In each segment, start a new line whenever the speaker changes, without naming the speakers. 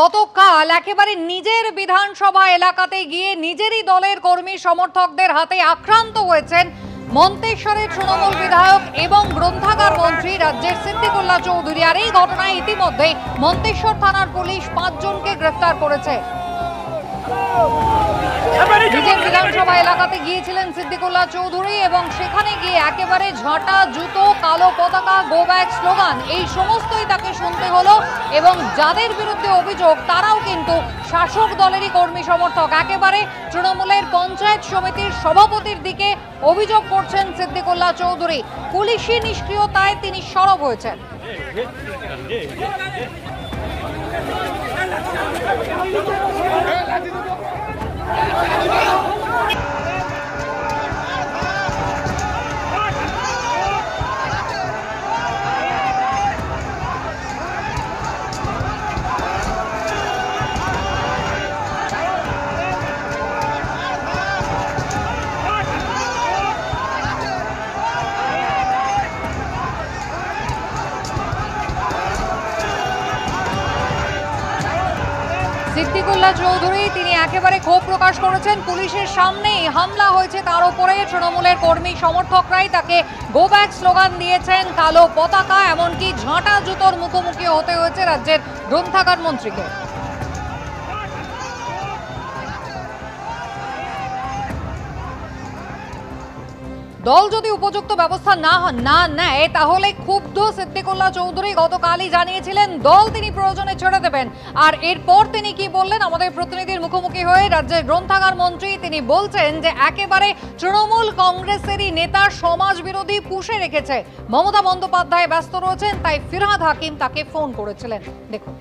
গতকাল একেবারে নিজের বিধানসভা এলাকাতে গিয়ে নিজেরই দলের কর্মী সমর্থকদের হাতে আক্রান্ত হয়েছেন মন্তেশ্বরের তৃণমূল বিধায়ক এবং গ্রন্থাগার মন্ত্রী রাজ্যের সিদ্দিকুল্লাহ চৌধুরী। আর এই ঘটনায় ইতিমধ্যে মন্তেশ্বর থানার পুলিশ 5 জনকে গ্রেফতার করেছে। নিজের বিধানসভা এলাকাতে গিয়েছিলেন সিদ্দিকুল্লাহ চৌধুরী এবং সেখানে গিয়ে একেবারে ঝাঁটা জুতো, কালো পতাকা, গো ব্যাক স্লোগান এই সমস্তই তাকে শুনতে হলো। এবং যাদের বিরুদ্ধে অভিযোগ তারাও কিন্তু শাসক দলেরই কর্মী সমর্থক। একেবারে তৃণমূলের পঞ্চায়েত সমিতির সভাপতির দিকে অভিযোগ করছেন সিদ্দিকুল্লাহ চৌধুরী। পুলিশি নিষ্ক্রিয়তায় তিনি সরব হয়েছেন। সিদ্দিকুল্লাহ চৌধুরী তিনি একেবারে ক্ষোভ প্রকাশ করেছেন। পুলিশের সামনেই হামলা হয়েছে তার উপরে। তৃণমূলের কর্মী সমর্থকরাই তাকে গো ব্যাক স্লোগান দিয়েছেন, কালো পতাকা, এমনকি ঝাঁটা জুতোর মুখোমুখি হতে হয়েছে রাজ্যের গ্রন্থাগার মন্ত্রীকে। দল যদি উপযুক্ত ব্যবস্থা না নেয় তাহলে ক্ষুব্ধ সিদ্দিকুল্লাহ চৌধুরী গতকালই জানিয়েছিলেন দল তিনি প্রয়োজনে ছেড়ে দেবেন। আর এরপর তিনি কি বললেন আমাদের প্রতিনিধির মুখোমুখি হয়ে রাজ্যের গ্রন্থাগার মন্ত্রী তিনি বলছেন যে একেবারে তৃণমূল কংগ্রেসেরই নেতা সমাজ বিরোধী পুষে রেখেছে। মমতা বন্দ্যোপাধ্যায় ব্যস্ত রয়েছেন তাই ফিরহাদ হাকিম তাকে ফোন করেছিলেন। দেখুন,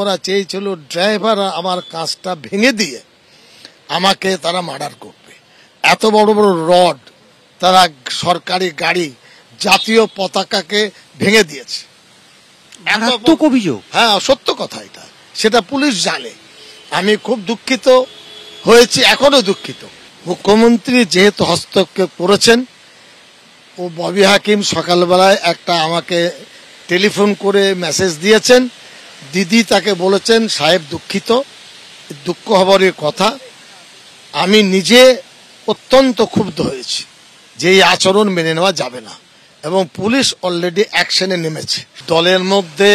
ওরা চেয়েছিল ড্রাইভার আমার কাজটা ভেঙে দিয়ে আমাকে তারা মার্ডার করবে। এত বড় বড় রড তারা সরকারি গাড়ি, জাতীয় পতাকাকে ভেঙে দিয়েছে।
অভিযোগ,
হ্যাঁ সত্য কথা এটা, সেটা পুলিশ জানে। আমি খুব দুঃখিত হয়েছি, এখনো দুঃখিত। মুখ্যমন্ত্রী যেহেতু হস্তক্ষেপ করেছেন, ও ববি হাকিম সকালবেলায় একটা আমাকে টেলিফোন করে মেসেজ দিয়েছেন। দিদি তাকে বলেছেন সাহেব দুঃখিত, দুঃখ হবারই কথা। আমি নিজে অত্যন্ত ক্ষুব্ধ হয়েছি যে এই আচরণ মেনে নেওয়া যাবে না এবং পুলিশ অলরেডি অ্যাকশনে নেমেছে। দলের মধ্যে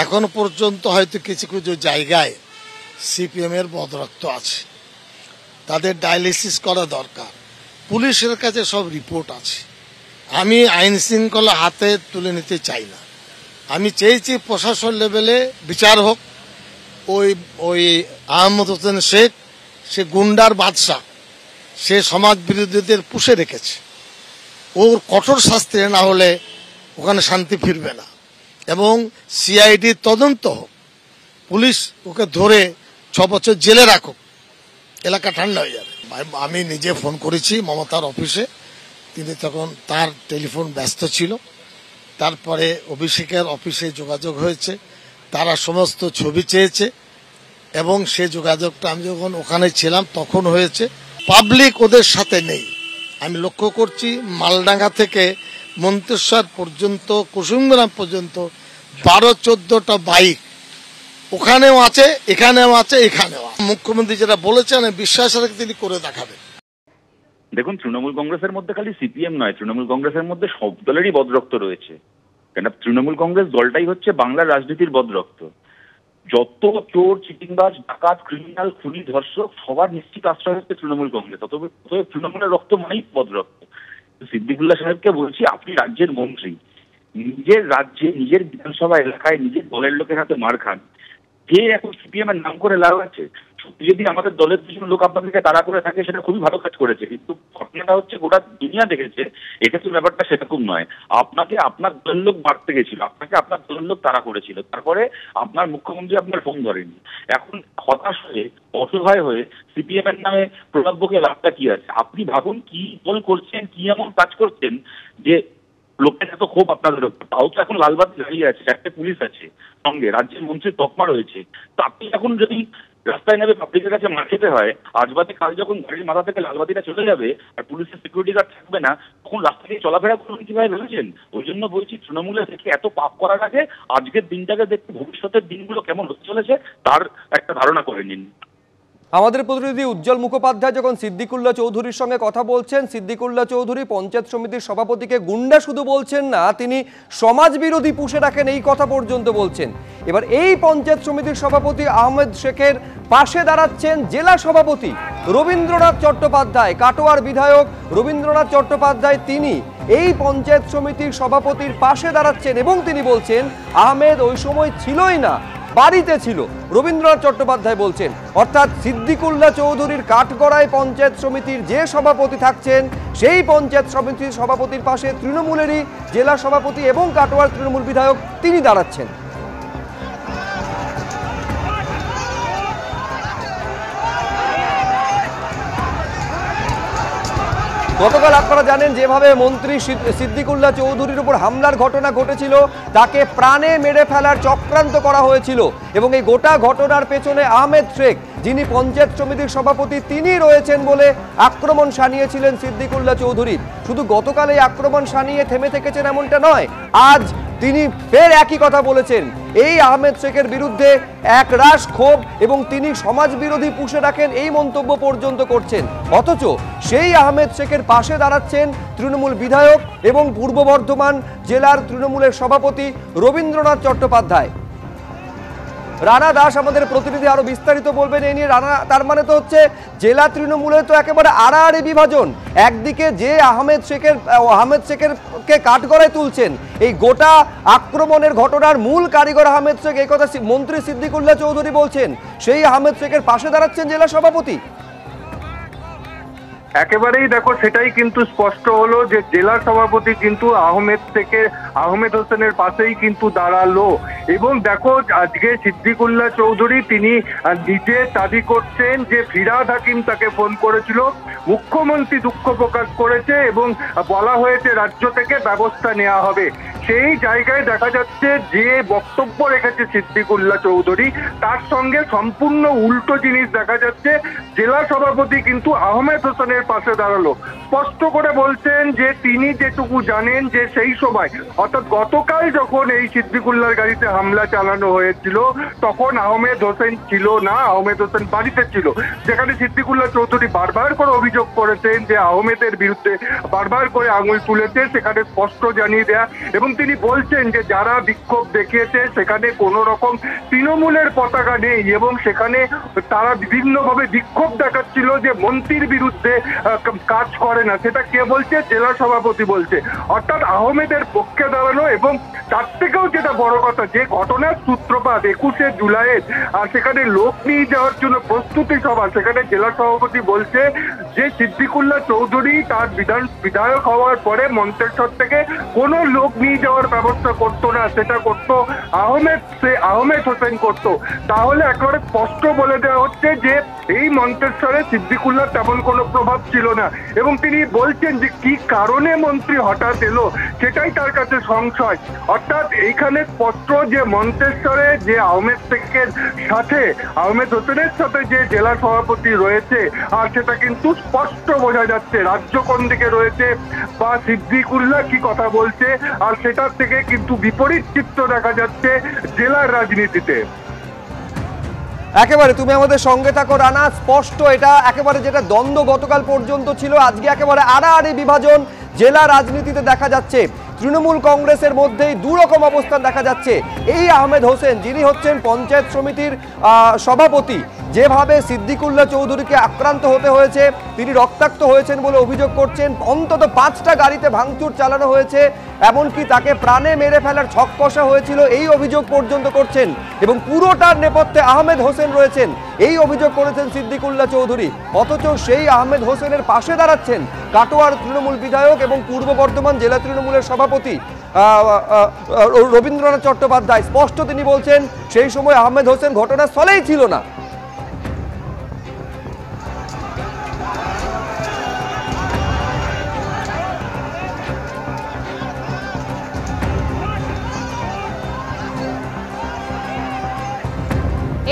এখন পর্যন্ত হয়তো কিছু কিছু জায়গায় সিপিএম এর বদরক্ত আছে, তাদের ডায়ালিসিস করা দরকার। পুলিশের কাছে সব রিপোর্ট আছে। আমি আইন শৃঙ্খলা হাতে তুলে নিতে চাই না। আমি চেয়েছি প্রশাসন লেভেলে বিচার হোক। ওই আহমদ হোসেন শেখ সে গুন্ডার বাদশা, সে সমাজ বিরোধীদের পুষে রেখেছে। ওর কঠোর শাস্তি না হলে ওখানে শান্তি ফিরবে না। এবং সিআইডি তদন্ত হোক, পুলিশ ওকে ধরে 6 বছর জেলে রাখুক, এলাকা ঠান্ডা হয়ে যাবে। আমি নিজে ফোন করেছি মমতার অফিসে, তিনি তখন তার টেলিফোন ব্যস্ত ছিল। তারপরে অভিষেকের অফিসে যোগাযোগ হয়েছে, তারা সমস্ত ছবি চেয়েছে এবং সে যোগাযোগটা আমি যখন ওখানে ছিলাম তখন হয়েছে। পাবলিক ওদের সাথে নেই। আমি লক্ষ্য করছি মালডাঙ্গা থেকে মন্তেশ্বর পর্যন্ত, কুসুমগ্রাম পর্যন্ত 12-14টা বাইক ওখানেও আছে, এখানেও আছে, এখানেও। মুখ্যমন্ত্রী যেটা বলেছেন বিশ্বাস রাখে তিনি করে দেখাবেন।
দেখুন, তৃণমূল কংগ্রেসের মধ্যে খালি সিপিএম নয়, তৃণমূল কংগ্রেসের মধ্যে সব দলেরই বদরক্ত রয়েছে। কেন তৃণমূল কংগ্রেস দলটাই হচ্ছে বাংলার রাজনীতির বদরক্ত। যত চোর, চিটিংবাজ, ডাকাত, ক্রিমিনাল, খুনি, ধর্ষক সবার নিশ্চিত আশ্রয় হচ্ছে তৃণমূল কংগ্রেস। অতএব তৃণমূলের রক্ত মানেই বদরক্ত। সিদ্দিকুল্লাহ সাহেবকে বলছি, আপনি রাজ্যের মন্ত্রী, নিজের রাজ্যে, নিজের বিধানসভা এলাকায় নিজের দলের লোকের হাতে মার খান। যে এখন সিপিএম এর নাম করে লাভ আছে? যদি আমাদের দলের কিছু লোক আপনাদেরকে তাড়া করে থাকে সেটা খুবই ভালো কাজ করেছে, কিন্তু ঘটনাটা হচ্ছে গোটা দুনিয়া দেখেছে এটা তো ব্যাপারটা সেরকম নয়। আপনাকে আপনার দলের লোক মারতে গেছিল, আপনাকে আপনার দলের লোক তাড়া করেছিল, তারপরে আপনার মুখ্যমন্ত্রী আপনার ফোন ধরেনি। এখন হতাশ হয়ে, অসহায় হয়ে সিপিএম এর নামে প্রলাপ বকে লাভটা কি আছে? আপনি ভাবুন কি দল করছেন, কি এমন কাজ করছেন যে লোকের এত ক্ষোভ আপনাদের উপর। তাও তো এখন লালবাতি দাঁড়িয়ে আছে, 4টে পুলিশ আছে সঙ্গে, রাজ্যের মন্ত্রীর তকমা রয়েছে। তো আপনি এখন যদি রাস্তায় নেবে পাবলিকের কাছে মার খেতে হয়, আজ বাদে কাল যখন গাড়ির মাথা থেকে লালবাতিটা চলে যাবে আর পুলিশের সিকিউরিটি গার্ড থাকবে না, তখন রাস্তা দিয়ে চলাফেরা করবেন কিভাবে ভেবেছেন? ওই জন্য বলছি, তৃণমূলে থেকে এত পাপ করার আগে আজকের দিনটাকে দেখতে ভবিষ্যতের দিনগুলো কেমন হতে চলেছে তার একটা ধারণা করে নিন।
আমাদের প্রতিনিধি উজ্জ্বল মুখোপাধ্যায় যখন সিদ্দিকুল্লাহ চৌধুরীর সঙ্গে কথা বলছেন, সিদ্দিকুল্লাহ চৌধুরী পঞ্চায়েত সমিতির সভাপতিকে গুন্ডা শুধু বলছেন না, তিনি সমাজ বিরোধী পুষে রাখেন এই কথা পর্যন্ত বলছেন। এবার এই পঞ্চায়েত সমিতির সভাপতি আহমেদ শেখের পাশে দাঁড়াচ্ছেন জেলা সভাপতি রবীন্দ্রনাথ চট্টোপাধ্যায়, কাটোয়ার বিধায়ক রবীন্দ্রনাথ চট্টোপাধ্যায় তিনি এই পঞ্চায়েত সমিতির সভাপতির পাশে দাঁড়াচ্ছেন এবং তিনি বলছেন আহমেদ ওই সময় ছিলই না, বাড়িতে ছিল। রবীন্দ্রনাথ চট্টোপাধ্যায় বলছেন, অর্থাৎ সিদ্দিকুল্লাহ চৌধুরীর কাঠগড়ায় পঞ্চায়েত সমিতির যে সভাপতি থাকছেন সেই পঞ্চায়েত সমিতির সভাপতির পাশে তৃণমূলেরই জেলা সভাপতি এবং কাটোয়ার তৃণমূল বিধায়ক তিনি দাঁড়াচ্ছেন। গতকাল আপনারা জানেন যেভাবে মন্ত্রী সিদ্দিকুল্লাহ চৌধুরীর উপর হামলার ঘটনা ঘটেছিল, তাকে প্রাণে মেরে ফেলার চক্রান্ত করা হয়েছিল এবং এই গোটা ঘটনার পেছনে আহমেদ শেখ যিনি পঞ্চায়েত সমিতির সভাপতি তিনি রয়েছেন বলে আক্রমণ শানিয়েছিলেন সিদ্দিকুল্লাহ চৌধুরী। শুধু গতকাল এই আক্রমণ শানিয়ে থেমে থেকেছেন এমনটা নয়, আজ তিনি ফের একই কথা বলেছেন। এই আহমেদ শেখের বিরুদ্ধে একরাশ ক্ষোভ এবং তিনি সমাজ বিরোধী পুষে রাখেন এই মন্তব্য পর্যন্ত করছেন। অথচ সেই আহমেদ শেখের পাশে দাঁড়াচ্ছেন তৃণমূল বিধায়ক এবং পূর্ব বর্ধমান জেলার তৃণমূলের সভাপতি রবীন্দ্রনাথ চট্টোপাধ্যায়। রানা দাস আমাদের প্রতিনিধি আরো বিস্তারিত বলবেন এই নিয়ে। রানা, তার মানে তো হচ্ছে জেলা তৃণমূলে তো একেবারে আড়াআড়ি বিভাজন। একদিকে যে আহমেদ শেখেরকে কাঠগড়ায় তুলছেন, এই গোটা আক্রমণের ঘটনার মূল কারিগর আহমেদ শেখ, এই কথা মন্ত্রী সিদ্দিকুল্লাহ চৌধুরী বলছেন, সেই আহমেদ শেখের পাশে দাঁড়াচ্ছেন জেলা সভাপতি।
একেবারেই দেখো, সেটাই কিন্তু স্পষ্ট হলো যে জেলা সভাপতি কিন্তু আহমেদ হোসেনের পাশেই কিন্তু দাঁড়ালো। এবং দেখো, আজকে সিদ্দিকুল্লাহ চৌধুরী তিনি নিজে দাবি করছেন যে ফিরহাদ হাকিম তাকে ফোন করেছিল, মুখ্যমন্ত্রী দুঃখ প্রকাশ করেছে এবং বলা হয়েছে রাজ্য থেকে ব্যবস্থা নেওয়া হবে। সেই জায়গায় দেখা যাচ্ছে যে বক্তব্য রেখেছে সিদ্দিকুল্লাহ চৌধুরী, তার সঙ্গে সম্পূর্ণ উল্টো জিনিস দেখা যাচ্ছে। জেলা সভাপতি কিন্তু আহমেদ হোসেনের পাশে দাঁড়ালো, স্পষ্ট করে বলছেন যে তিনি যেটুকু জানেন যে সেই সময় অর্থাৎ গতকাল যখন এই সিদ্দিকুল্লাহর গাড়িতে হামলা চালানো হয়েছিল তখন আহমেদ হোসেন ছিল না, আহমেদ হোসেন বাড়িতে ছিল। যেখানে সিদ্দিকুল্লাহ চৌধুরী বারবার করে অভিযোগ করেছেন যে আহমেদের বিরুদ্ধে বারবার করে আঙুল তুলেছে, সেখানে স্পষ্ট জানিয়ে দেয়া। এবং তিনি বলছেন যে যারা বিক্ষোভ দেখিয়েছে সেখানে কোনো রকম তৃণমূলের পতাকা নেই এবং সেখানে তারা বিভিন্নভাবে বিক্ষোভ দেখাচ্ছিল যে মন্ত্রীর বিরুদ্ধে কাজ করে না। সেটা কে বলছে? জেলা সভাপতি বলছে। অর্থাৎ আহমেদের পক্ষে দাঁড়ানো। এবং তার থেকেও যেটা বড় কথা, যে ঘটনার সূত্রপাত 21শে জুলাইয়ের আর সেখানে লোক নিয়ে যাওয়ার জন্য প্রস্তুতি সভা, সেখানে জেলা সভাপতি বলছে যে সিদ্দিকুল্লাহ চৌধুরী তার বিধায়ক হওয়ার পরে মন্তেশ্বর থেকে কোনো লোক নিয়ে যাওয়ার ব্যবস্থা করতো না, সেটা করতো আহমেদ হোসেন করতো। তাহলে একেবারে স্পষ্ট বলে দেওয়া হচ্ছে যে এই মন্তেশ্বরে সিদ্দিকুল্লাহ তেমন কোনো প্রভাব ছিল না। এবং তিনি বলছেন যে কি কারণে মন্ত্রী হঠাৎ এলো সেটাই তার কাছে সংশয়। অর্থাৎ এইখানে স্পষ্ট যে মন্তেশ্বরে যে আহমেদ হোসেনের সাথে যে জেলা সভাপতি রয়েছে আর সেটা কিন্তু স্পষ্ট বোঝা যাচ্ছে রাজ্য কোন দিকে রয়েছে বা সিদ্দিকুল্লাহ কি কথা বলছে, আর সেটার থেকে কিন্তু বিপরীত চিত্র দেখা যাচ্ছে জেলার রাজনীতিতে।
একেবারে তুমি আমাদের সঙ্গে থাকো রানা। স্পষ্ট এটা একেবারে যেটা দ্বন্দ্ব গতকাল পর্যন্ত ছিল, আজকে একেবারে আড়াআড়ি বিভাজন জেলা রাজনীতিতে দেখা যাচ্ছে। তৃণমূল কংগ্রেসের মধ্যেই দুরকম অবস্থান দেখা যাচ্ছে। এই আহমেদ হোসেন যিনি হচ্ছেন পঞ্চায়েত সমিতির সভাপতি, যেভাবে সিদ্দিকুল্লাহ চৌধুরীকে আক্রান্ত হতে হয়েছে, তিনি রক্তাক্ত হয়েছেন বলে অভিযোগ করছেন। অন্তত 5টা গাড়িতে ভাঙচুর চালানো হয়েছে, এমনকি তাকে প্রাণে মেরে ফেলার ছক কষা হয়েছিল এই অভিযোগ পর্যন্ত করছেন। এবং পুরোটার নেপথ্যে আহমেদ হোসেন রয়েছেন এই অভিযোগ করেছেন সিদ্দিকুল্লাহ চৌধুরী। অথচ সেই আহমেদ হোসেনের পাশে দাঁড়াচ্ছেন কাটোয়ার তৃণমূল বিধায়ক এবং পূর্ব বর্ধমান জেলা তৃণমূলের সভাপতি রবীন্দ্রনাথ চট্টোপাধ্যায়। স্পষ্ট তিনি বলছেন সেই সময় আহমেদ হোসেন ঘটনাস্থলেই ছিল না।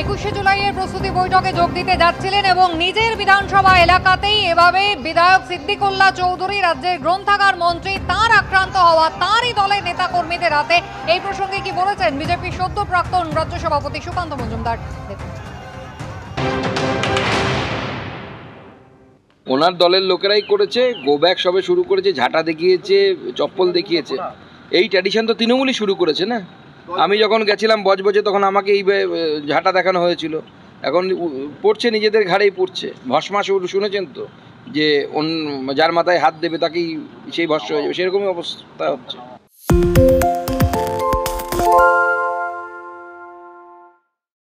21শে জুলাইয়ের প্রস্তুতি বৈঠকে যোগ দিতে যাচ্ছিলেন এবং নিজের বিধানসভা এলাকাতেই এভাবে বিধায়ক সিদ্দিকুল্লাহ চৌধুরী, রাজ্যের গ্রন্থাগার মন্ত্রী, তার আক্রান্ত হওয়া, তারই দলের নেতা কর্মীদের হাতে। এই প্রসঙ্গে কি বলেছেন বিজেপির সদ্য প্রাক্তন রাজ্য সভাপতি সুকান্ত মজুমদার?
ওনার দলের লোকেরাই করেছে, গো ব্যাক সবে শুরু করেছে, ঝাঁটা দেখিয়েছে, চপ্পল দেখিয়েছে। এই ট্র্যাডিশন তো তৃণমূলই শুরু করেছে না। আমি যখন গেছিলাম বজবজে তখন আমাকে এই ঝাঁটা দেখানো হয়েছিল। এখন পড়ছে, নিজেদের ঘাড়েই পড়ছে। ভস্মা শুনেছেন তো, যে যার মাথায় হাত দেবে তাকেই সেই ভস্ম হয়ে যাবে, সেরকমই অবস্থা হচ্ছে।